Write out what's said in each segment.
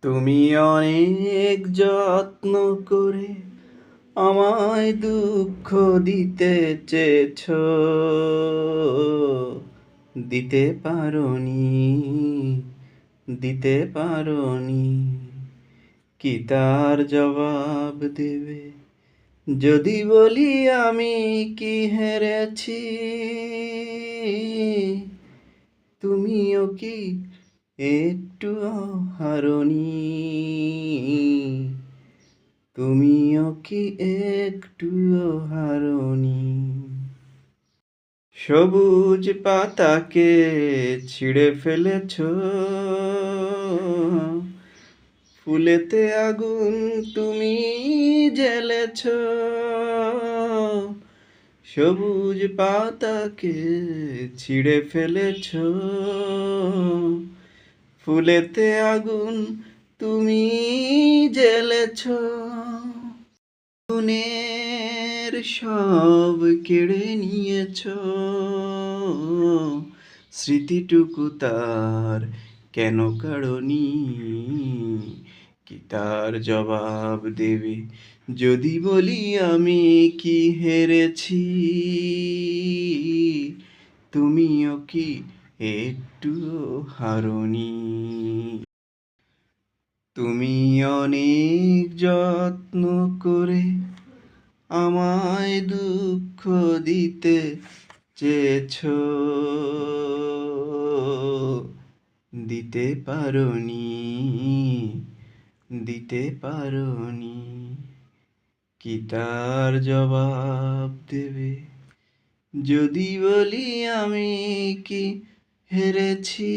তুমি অনেক যত্ন করে আমায় দুঃখ দিতে চেয়েছ, দিতে পারোনি, দিতে পারোনি। কি তার জবাব দেবে যদি বলি আমি কি হেরেছি? তুমিও কি একটুও হারোনি? তুমিও কি একটুও হারোনি? সবুজ পাতাকে ছিঁড়ে ফেলেছ, ফুলেতে আগুন তুমি জ্বেলেছ। সবুজ পাতাকে ছিঁড়ে ফেলেছ, ফুলেতে আগুন তুমি জ্বেলেছ। আগুনের সব কেড়ে নিয়েছ, স্মৃতিটুকু তার কেন কাড়নি? কি তার জবাব দেবে যদি বলি আমি কি হেরেছি? তুমিও কি একটু হারোনি? তুমি অনেক যত্ন করে আমায় দুঃখ দিতে চেয়েছ, দিতে পারোনি, দিতে পারোনি। কি তার জবাব দেবে যদি বলি আমি কি হেরেছি?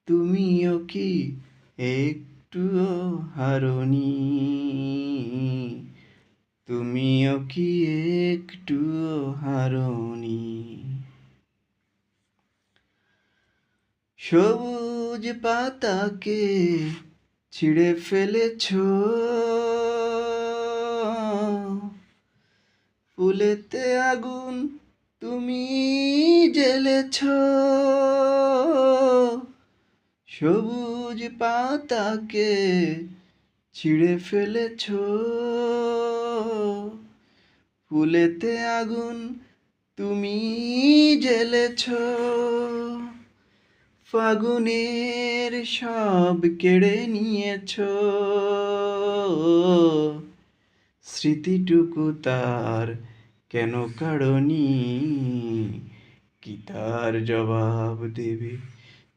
তুমিও কি একটুও হারোনি? তুমিও কি একটুও হারোনি? সবুজ পাতাকে ছিঁড়ে ফেলেছ, ফুলেতে আগুন তুমি জ্বেলেছ। সবুজ পাতাকে ছিঁড়ে ফেলেছ, ফুলেতে আগুন তুমি জ্বেলেছ। ফাগুনের সব কেড়ে নিয়েছ, স্মৃতিটুকু তার কেন কাড়নি? কি তার জবাব দেবে